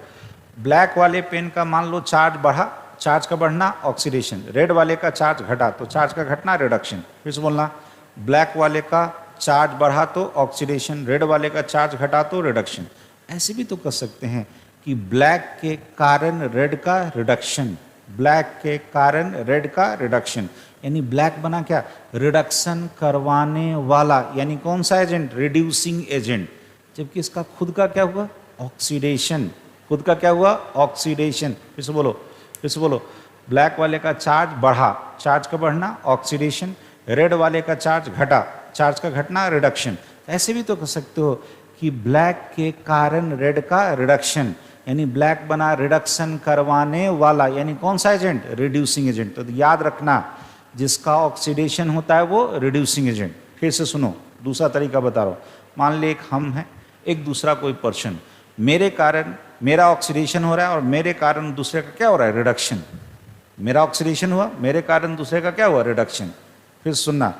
ब्लैक वाले पेन का मान लो चार्ज बढ़ा, चार्ज का बढ़ना ऑक्सीडेशन। रेड वाले का चार्ज घटा तो चार्ज का घटना रिडक्शन। फिर से बोलना, ब्लैक वाले का चार्ज बढ़ा तो ऑक्सीडेशन, रेड वाले का चार्ज घटा तो रिडक्शन। ऐसे भी तो कर सकते हैं कि ब्लैक के कारण रेड का रिडक्शन, ब्लैक के कारण रेड का रिडक्शन, यानी ब्लैक बना क्या, रिडक्शन करवाने वाला, यानी कौन सा एजेंट, रिड्यूसिंग एजेंट। जबकि इसका खुद का क्या हुआ, ऑक्सीडेशन, खुद का क्या हुआ, ऑक्सीडेशन। फिर से बोलो, ब्लैक वाले का चार्ज बढ़ा, चार्ज का बढ़ना ऑक्सीडेशन, रेड वाले का चार्ज घटा, चार्ज का घटना रिडक्शन। ऐसे भी तो कर सकते हो कि ब्लैक के कारण रेड का रिडक्शन, यानी ब्लैक बना रिडक्शन करवाने वाला, यानी कौन सा एजेंट, रिड्यूसिंग एजेंट। तो याद रखना जिसका ऑक्सीडेशन होता है वो रिड्यूसिंग एजेंट। फिर से सुनो, दूसरा तरीका बता रहा हूँ। मान ले एक हम हैं, एक दूसरा कोई पर्सन, मेरे कारण मेरा ऑक्सीडेशन हो रहा है और मेरे कारण दूसरे का क्या हो रहा है, रिडक्शन। मेरा ऑक्सीडेशन हुआ, मेरे कारण दूसरे का क्या हुआ, रिडक्शन। फिर सुनना,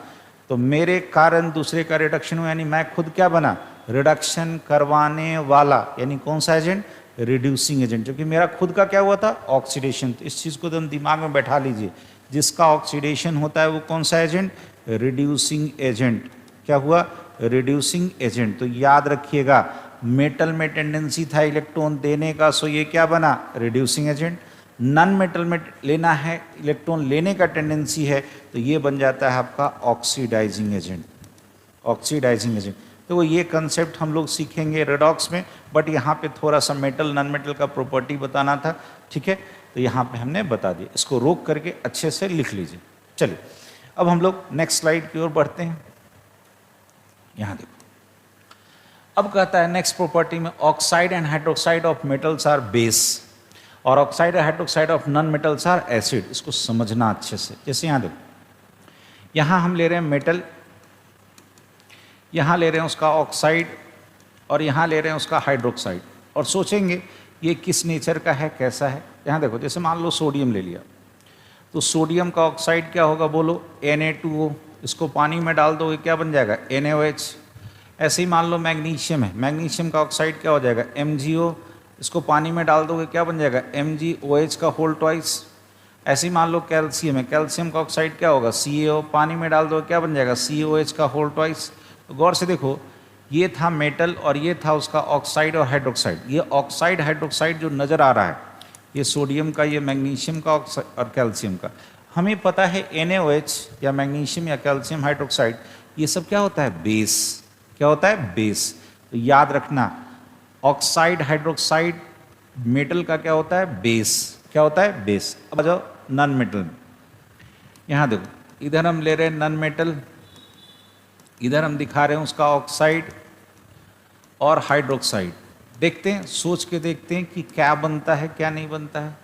तो मेरे कारण दूसरे का रिडक्शन हुआ, यानी मैं खुद क्या बना, रिडक्शन करवाने वाला, यानी कौन सा एजेंट, रिड्यूसिंग एजेंट। क्योंकि मेरा खुद का क्या हुआ था, ऑक्सीडेशन। तो इस चीज़ को तो हम दिमाग में बैठा लीजिए, जिसका ऑक्सीडेशन होता है वो कौन सा एजेंट, रिड्यूसिंग एजेंट। क्या हुआ, रिड्यूसिंग एजेंट। तो याद रखिएगा, मेटल में टेंडेंसी था इलेक्ट्रॉन देने का, सो ये क्या बना, रिड्यूसिंग एजेंट। नॉन मेटल में लेना है, इलेक्ट्रॉन लेने का टेंडेंसी है, तो ये बन जाता है आपका ऑक्सीडाइजिंग एजेंट, ऑक्सीडाइजिंग एजेंट। तो ये कंसेप्ट हम लोग सीखेंगे रेडॉक्स में, बट यहाँ पे थोड़ा सा मेटल नॉन मेटल का प्रॉपर्टी बताना था, ठीक है। तो यहाँ पे हमने बता दिया, इसको रोक करके अच्छे से लिख लीजिए। चलिए अब हम लोग नेक्स्ट स्लाइड की ओर बढ़ते हैं। यहाँ देखो, अब कहता है नेक्स्ट प्रॉपर्टी में, oxide and hydroxide of metals are base और oxide and hydroxide of non metals are acid. इसको समझना अच्छे से। जैसे यहाँ देखो, यहाँ हम ले रहे हैं मेटल, यहाँ ले रहे हैं उसका ऑक्साइड और यहाँ ले रहे हैं उसका हाइड्रोक्साइड, और सोचेंगे ये किस नेचर का है, कैसा है। यहाँ देखो, जैसे मान लो सोडियम ले लिया, तो सोडियम का ऑक्साइड क्या होगा, बोलो Na2O। इसको पानी में डाल दो, ये क्या बन जाएगा, NaOH। ऐसे ही मान लो मैग्नीशियम है, मैग्नीशियम का ऑक्साइड क्या हो जाएगा, MgO। इसको पानी में डाल दोगे क्या बन जाएगा, MgOH का होल ट्वाइस। ऐसे ही मान लो कैल्शियम है, कैल्शियम का ऑक्साइड क्या होगा, CaO। पानी में डाल दो क्या बन जाएगा, CaOH का होल ट्वाइस। तो गौर से देखो, ये था मेटल और ये था उसका ऑक्साइड और हाइड्रोक्साइड। ये ऑक्साइड हाइड्रोक्साइड जो नज़र आ रहा है, ये सोडियम का, ये मैग्नीशियम का और कैल्शियम का। हमें पता है NaOH या मैग्नीशियम या कैल्शियम हाइड्रोक्साइड, ये सब क्या होता है, बेस। क्या होता है, बेस। तो याद रखना, ऑक्साइड हाइड्रोक्साइड मेटल का क्या होता है, बेस। क्या होता है, बेस। अब आ जाओ नॉन मेटल में। यहाँ देखो, इधर हम ले रहे हैं नॉन मेटल, इधर हम दिखा रहे हैं उसका ऑक्साइड और हाइड्रोक्साइड। देखते हैं, सोच के देखते हैं कि क्या बनता है क्या नहीं बनता है।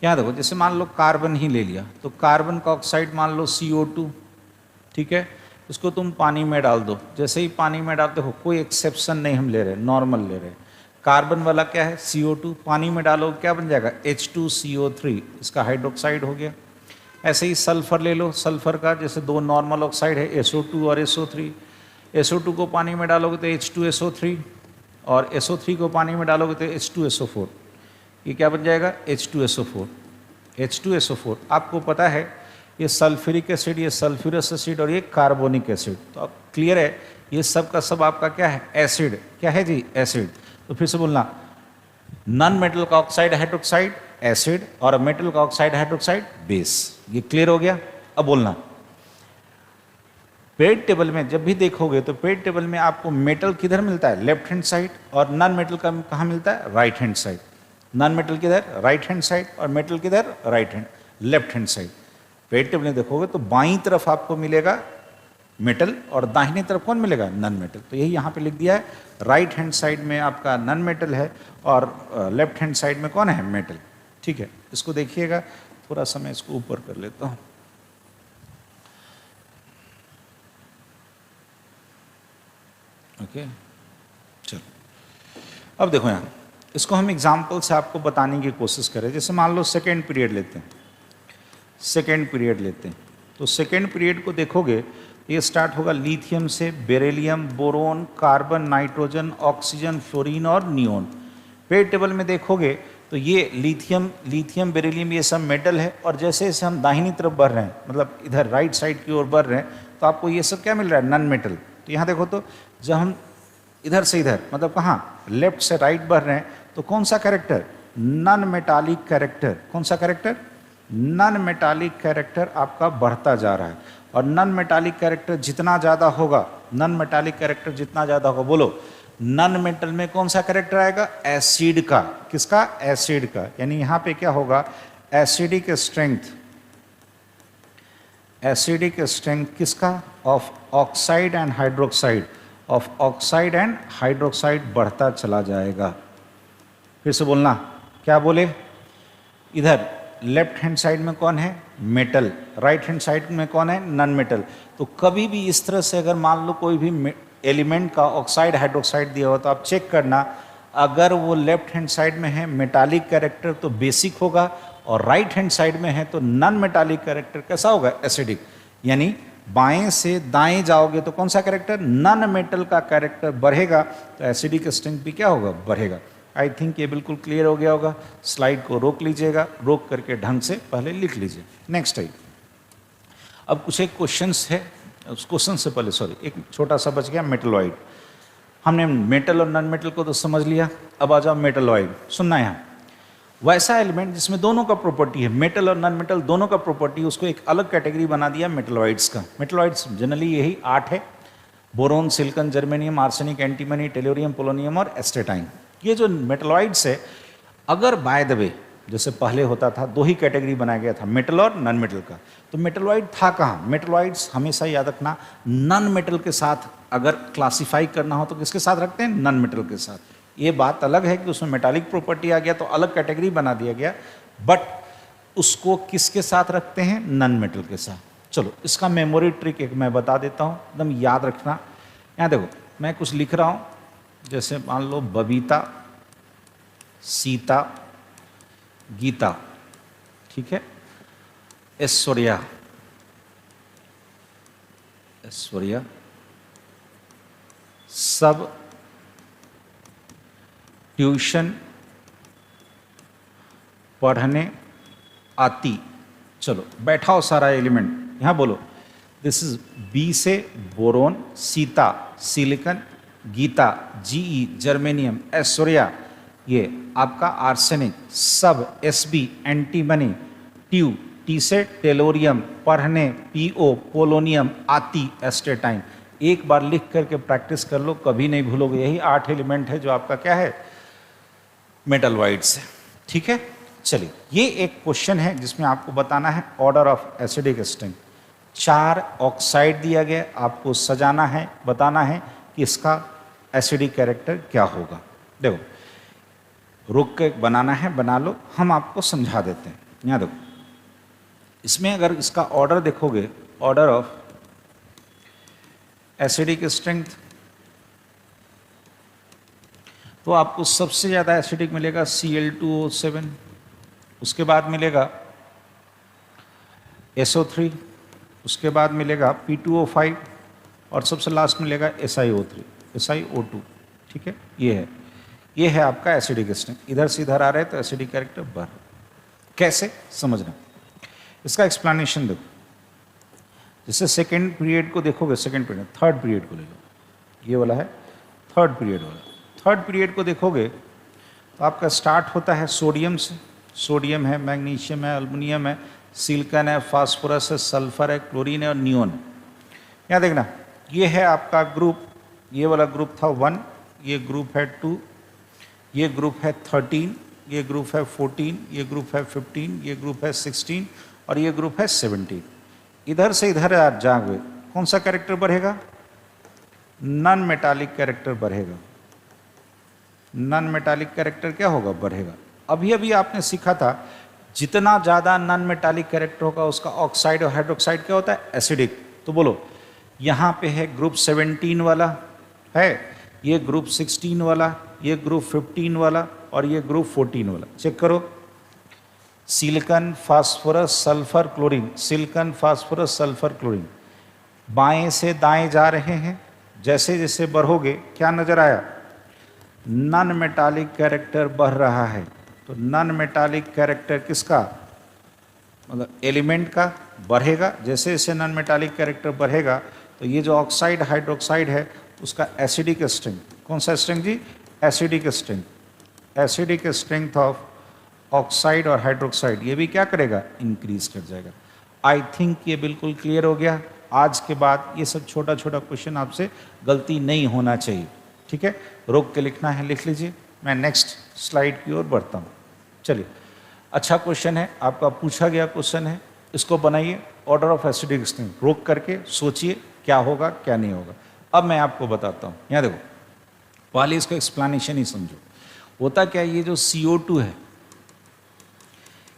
यहाँ देखो, जैसे मान लो कार्बन ही ले लिया, तो कार्बन का ऑक्साइड मान लो CO2, ठीक है। इसको तुम पानी में डाल दो, जैसे ही पानी में डालते हो, कोई एक्सेप्शन नहीं हम ले रहे, नॉर्मल ले रहे। कार्बन वाला क्या है, CO2, पानी में डालो क्या बन जाएगा, H2CO3, इसका हाइड्रोक्साइड हो गया। ऐसे ही सल्फर ले लो, सल्फर का जैसे दो नॉर्मल ऑक्साइड है, SO2 और SO3। SO2 को पानी में डालोगे तो H2SO3, और SO3 को पानी में डालोगे तो H2SO4। ये क्या बन जाएगा, H2SO4। H2SO4 आपको पता है, ये सल्फ्यूरिक एसिड, ये सल्फ्यूरस एसिड और ये कार्बोनिक एसिड। तो अब क्लियर है, ये सब का सब आपका क्या है, एसिड। क्या है जी, एसिड। तो फिर से बोलना, नॉन मेटल का ऑक्साइड हाइड्रोक्साइड एसिड और मेटल का ऑक्साइड हाइड्रोक्साइड बेस। ये क्लियर हो गया। अब बोलना, पेरियोडिक टेबल में जब भी देखोगे तो पेरियोडिक टेबल में आपको मेटल किधर मिलता है, लेफ्ट हैंड साइड, और नॉन मेटल का कहाँ मिलता है, right hand side. Non metal किधर, राइट हैंड साइड, और मेटल किधर, right hand, left hand side. Periodic table में देखोगे तो बाईं तरफ आपको मिलेगा मेटल और दाहिनी तरफ कौन मिलेगा, नॉन मेटल। तो यही यहाँ पे लिख दिया है, राइट हैंड साइड में आपका नॉन मेटल है और लेफ्ट हैंड साइड में कौन है, मेटल। ठीक है, इसको देखिएगा, थोड़ा सा मैं इसको ऊपर कर लेता हूँ। ओके, चलो अब देखो यहाँ, इसको हम एग्जाम्पल से आपको बताने की कोशिश करें। जैसे मान लो सेकेंड पीरियड लेते हैं, सेकेंड पीरियड लेते हैं, तो सेकेंड पीरियड को देखोगे, ये स्टार्ट होगा लिथियम से, beryllium, boron, carbon, nitrogen, oxygen, fluorine और नियोन। पेरियोडिक टेबल में देखोगे तो ये लिथियम, बेरिलियम, ये सब मेटल है, और जैसे जैसे हम दाहिनी तरफ बढ़ रहे हैं, मतलब इधर राइट साइड की ओर बढ़ रहे हैं, तो आपको ये सब क्या मिल रहा है, नॉन मेटल। तो यहाँ देखो तो जब हम इधर से इधर मतलब कहाँ, लेफ्ट से राइट बढ़ रहे हैं, तो कौन सा कैरेक्टर, नॉन मेटालिक कैरेक्टर। कौन सा कैरेक्टर, नॉन मेटालिक कैरेक्टर आपका बढ़ता जा रहा है। और नॉन मेटालिक कैरेक्टर जितना ज़्यादा होगा, नॉन मेटालिक कैरेक्टर जितना ज़्यादा होगा, बोलो नॉन मेटल में कौन सा कैरेक्टर आएगा, एसिड का। किसका, एसिड का। यानी यहाँ पे क्या होगा, एसिडिक स्ट्रेंथ, एसिडिक स्ट्रेंथ किसका, of oxide and hydroxide, of oxide and hydroxide बढ़ता चला जाएगा। फिर से बोलना, क्या बोले, इधर लेफ्ट हैंड साइड में कौन है, मेटल, राइट हैंड साइड में कौन है, नॉन मेटल। तो कभी भी इस तरह से अगर मान लो कोई भी एलिमेंट का ऑक्साइड हाइड्रोक्साइड दिया हो तो आप चेक करना, अगर वो लेफ्ट हैंड साइड में है मेटालिक कैरेक्टर तो बेसिक होगा, और राइट हैंड साइड में है तो नॉन मेटालिक कैरेक्टर कैसा होगा, एसिडिक। यानी बाएं से दाएं जाओगे तो कौन सा कैरेक्टर, नॉन मेटल का कैरेक्टर बढ़ेगा, तो एसिडिक स्ट्रेंथ भी क्या होगा, बढ़ेगा। आई थिंक ये बिल्कुल क्लियर हो गया होगा। स्लाइड को रोक लीजिएगा, रोक करके ढंग से पहले लिख लीजिए। नेक्स्ट टाइप, अब कुछ एक क्वेश्चंस है, उस क्वेश्चन से पहले सॉरी एक छोटा सा बच गया, मेटलॉइड। हमने मेटल और नॉन मेटल को तो समझ लिया, अब आ जाओ मेटलॉइड। सुनना यहाँ, वैसा एलिमेंट जिसमें दोनों का प्रॉपर्टी है, मेटल और नॉन मेटल दोनों का प्रॉपर्टी, उसको एक अलग कैटेगरी बना दिया मेटलॉइड्स का। मेटलॉइड्स जनरली यही 8 है, boron, silicon, germanium, arsenic, antimony, tellurium, polonium और एस्टेटाइन। ये जो मेटलॉइड्स है, अगर बाय द वे जैसे पहले होता था, 2 ही कैटेगरी बनाया गया था, मेटल और नॉन मेटल का, तो मेटलॉइड था कहाँ, मेटलॉइड्स हमेशा याद रखना नॉन मेटल के साथ अगर क्लासिफाई करना हो तो किसके साथ रखते हैं, नॉन मेटल के साथ। ये बात अलग है कि उसमें मेटालिक प्रॉपर्टी आ गया तो अलग कैटेगरी बना दिया गया, बट उसको किसके साथ रखते हैं, नॉन मेटल के साथ। चलो इसका मेमोरी ट्रिक एक मैं बता देता हूँ, एकदम याद रखना। यहाँ देखो मैं कुछ लिख रहा हूँ, जैसे मान लो बबीता, सीता, गीता, ठीक है, ऐश्वर्या, ऐश्वर्या सब ट्यूशन पढ़ने आती। चलो बैठाओ सारा एलिमेंट, यहाँ बोलो, दिस इज बी से boron, Sita silicon, Gita GE germanium, Aishwarya ये आपका आर्सेनिक, सब एसबी एंटीमनी, ट्यू टी से टेलोरियम, पढ़ने पीओ, पोलोनियम, आती एस्टेटाइन। एक बार लिख करके प्रैक्टिस कर लो, कभी नहीं भूलोगे। यही 8 एलिमेंट है जो आपका क्या है, मेटलॉइड्स है, ठीक है। चलिए ये एक क्वेश्चन है जिसमें आपको बताना है order of acidic strength. 4 oxide दिया गया, आपको सजाना है, बताना है कि इसका एसिडिक कैरेक्टर क्या होगा। देखो रुक के बनाना है, बना लो, हम आपको समझा देते हैं। यहाँ देखो, इसमें अगर इसका ऑर्डर देखोगे, ऑर्डर ऑफ एसिडिक स्ट्रेंथ, तो आपको सबसे ज़्यादा एसिडिक मिलेगा Cl2O7, उसके बाद मिलेगा SO3, उसके बाद मिलेगा P2O5 और सबसे लास्ट मिलेगा SiO3, SiO2, ठीक है। ये है आपका एसिडिक स्ट्रेंथ। इधर से इधर आ रहे हैं तो एसिडिक कैरेक्टर बढ़, कैसे समझना, इसका एक्सप्लेनेशन देखो। जैसे सेकेंड पीरियड को देखोगे, सेकेंड पीरियड, थर्ड पीरियड को ले लो, ये वाला है थर्ड पीरियड वाला। थर्ड पीरियड को देखोगे तो आपका स्टार्ट होता है सोडियम से, सोडियम है, मैग्नीशियम है, एल्युमिनियम है, सिलिकॉन है, फास्फोरस है, सल्फर है, क्लोरीन है और नियोन है। यहाँ देखना, ये है आपका ग्रुप, ये वाला ग्रुप था 1, ये ग्रुप है 2, ये ग्रुप है 13, ये ग्रुप है 14, ये ग्रुप है 15, ये ग्रुप है 16 और ये ग्रुप है 17। इधर से इधर आप जाओगे, कौन सा कैरेक्टर बढ़ेगा, नॉन मेटालिक कैरेक्टर बढ़ेगा। नॉन मेटालिक कैरेक्टर क्या होगा, बढ़ेगा। अभी अभी आपने सीखा था, जितना ज़्यादा नॉन मेटालिक कैरेक्टर होगा उसका ऑक्साइड और हाइड्रोक्साइड क्या होता है, एसिडिक। तो बोलो यहाँ पे है ग्रुप 17 वाला है, ये ग्रुप 16 वाला, ये ग्रुप 15 वाला और ये ग्रुप 14 वाला। चेक करो, silicon, phosphorus, sulphur, chlorine, silicon, phosphorus, sulphur, chlorine, बाएं से दाएं जा रहे हैं। जैसे जैसे बढ़ोगे क्या नजर आया, नॉन मेटालिक कैरेक्टर बढ़ रहा है। तो नॉन मेटालिक कैरेक्टर किसका, मतलब एलिमेंट का बढ़ेगा, जैसे जैसे नॉन मेटालिक कैरेक्टर बढ़ेगा तो ये जो ऑक्साइड हाइड्रोक्साइड है उसका एसिडिक स्ट्रेंथ, कौन सा स्ट्रेंथ जी? Acidic strength, acidic strength of oxide और हाइड्रोक्साइड ये भी क्या करेगा? इंक्रीज कर जाएगा। आई थिंक ये बिल्कुल क्लियर हो गया। आज के बाद ये सब छोटा छोटा क्वेश्चन आपसे गलती नहीं होना चाहिए, ठीक है? रोक के लिखना है, लिख लीजिए। मैं नेक्स्ट स्लाइड की ओर बढ़ता हूँ। चलिए, अच्छा क्वेश्चन है, आपका पूछा गया क्वेश्चन है, इसको बनाइए। ऑर्डर ऑफ एसिडिक स्ट्रेंथ, रोक करके सोचिए क्या होगा क्या नहीं होगा। अब मैं आपको बताता हूँ। यहाँ देखो, पहले इसको एक्सप्लेनेशन ही समझो। होता क्या है, ये जो CO2 है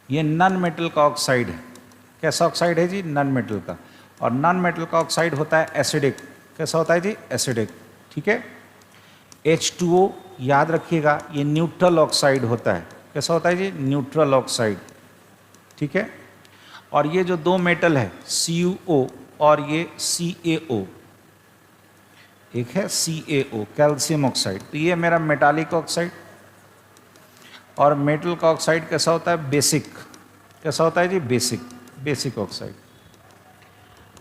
ये नॉन मेटल का ऑक्साइड है। कैसा ऑक्साइड है जी? नॉन मेटल का। और नॉन मेटल का ऑक्साइड होता है एसिडिक। कैसा होता है जी? एसिडिक, ठीक है? H2O याद रखिएगा, ये न्यूट्रल ऑक्साइड होता है। कैसा होता है जी? न्यूट्रल ऑक्साइड, ठीक है? और ये जो दो मेटल है CuO और ये CaO, एक है CaO कैल्शियम ऑक्साइड, तो ये मेरा मेटालिक ऑक्साइड। और मेटल का ऑक्साइड कैसा होता है? बेसिक। कैसा होता है जी? Basic, basic oxide.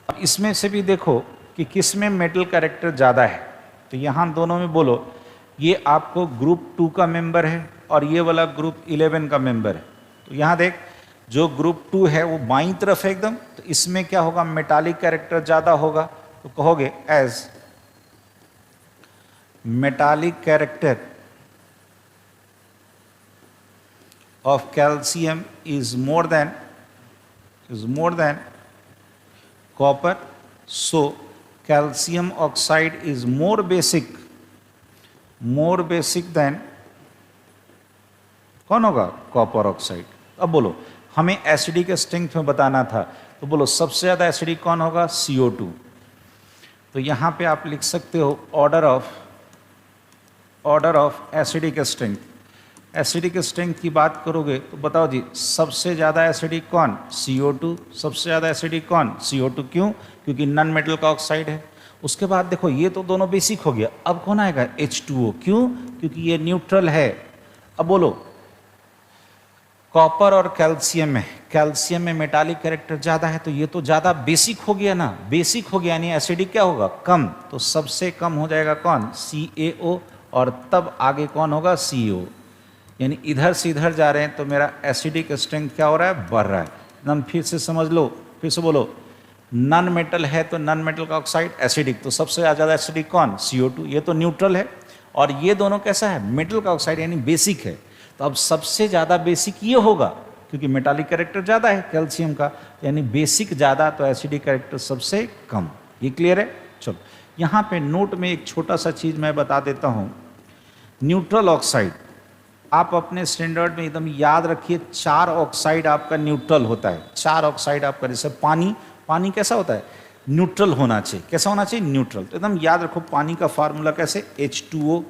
अब इसमें से भी देखो कि किस में मेटल कैरेक्टर ज़्यादा है, तो यहाँ दोनों में बोलो। ये आपको ग्रुप 2 का मेंबर है और ये वाला ग्रुप 11 का मेंबर है। तो यहाँ देख, जो ग्रुप 2 है वो बाईं तरफ है एकदम, तो इसमें क्या होगा? मेटालिक कैरेक्टर ज़्यादा होगा। तो कहोगे as metallic character of calcium is more than copper, so calcium oxide is more basic than कौन होगा? Copper oxide. अब बोलो, हमें एसिडिक स्ट्रेंथ में बताना था, तो बोलो सबसे ज़्यादा एसिडिक कौन होगा? CO2। तो यहाँ पे आप लिख सकते हो order of acidic strength. Acidic strength की बात करोगे तो बताओ जी, सबसे ज़्यादा एसिडिक कौन? CO2। सबसे ज़्यादा एसिडिक कौन? CO2। क्यों? क्योंकि नॉन मेटल का ऑक्साइड है। उसके बाद देखो, ये तो दोनों बेसिक हो गया। अब कौन आएगा? H2O। क्यों? क्योंकि ये न्यूट्रल है। अब बोलो, कॉपर और कैल्शियम में मेटालिक कैरेक्टर ज़्यादा है, तो ये तो ज़्यादा बेसिक हो गया ना। बेसिक हो गया यानी एसिडिक क्या होगा? कम। तो सबसे कम हो जाएगा कौन? CaO। और तब आगे कौन होगा? CO। यानी इधर से इधर जा रहे हैं तो मेरा एसिडिक स्ट्रेंथ क्या हो रहा है? बढ़ रहा है। एकदम फिर से समझ लो, फिर से बोलो। नॉन मेटल है तो नॉन मेटल का ऑक्साइड एसिडिक, तो सबसे ज़्यादा एसिडिक कौन? CO2। ये तो न्यूट्रल है। और ये दोनों कैसा है? मेटल का ऑक्साइड यानी बेसिक है। तो अब सबसे ज़्यादा बेसिक ये होगा, क्योंकि मेटालिक कैरेक्टर ज़्यादा है कैल्शियम का, यानी बेसिक ज़्यादा तो एसिडिक कैरेक्टर सबसे कम। ये क्लियर है? चलो, यहाँ पे नोट में एक छोटा सा चीज़ मैं बता देता हूँ। न्यूट्रल ऑक्साइड आप अपने स्टैंडर्ड में एकदम याद रखिए, 4 ऑक्साइड आपका न्यूट्रल होता है। 4 ऑक्साइड आपका, जैसे पानी कैसा होता है? न्यूट्रल होना चाहिए। कैसा होना चाहिए? न्यूट्रल। तो एकदम याद रखो, पानी का फार्मूला कैसे? H2O।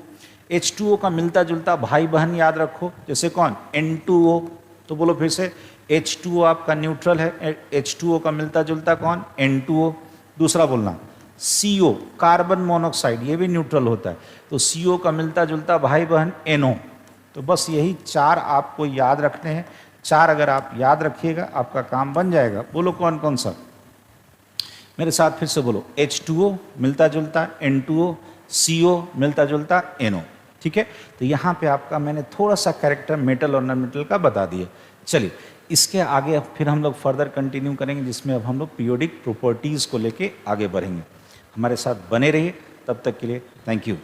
H2O का मिलता जुलता भाई बहन याद रखो, जैसे कौन? N2O। तो बोलो फिर से, H2O आपका न्यूट्रल है, H2O का मिलता जुलता कौन? N2O। दूसरा बोलना CO कार्बन मोनोऑक्साइड, ये भी न्यूट्रल होता है, तो CO का मिलता जुलता भाई बहन NO। तो बस यही 4 आपको याद रखने हैं। 4 अगर आप याद रखिएगा आपका काम बन जाएगा। बोलो कौन कौन सा? मेरे साथ फिर से बोलो। H2O मिलता जुलता N2O, CO मिलता जुलता NO, ठीक है? तो यहाँ पे आपका मैंने थोड़ा सा कैरेक्टर मेटल और नॉन मेटल का बता दिया। चलिए, इसके आगे अब फिर हम लोग फर्दर कंटिन्यू करेंगे, जिसमें अब हम लोग पीरियोडिक प्रॉपर्टीज़ को लेके आगे बढ़ेंगे। हमारे साथ बने रहिए, तब तक के लिए थैंक यू।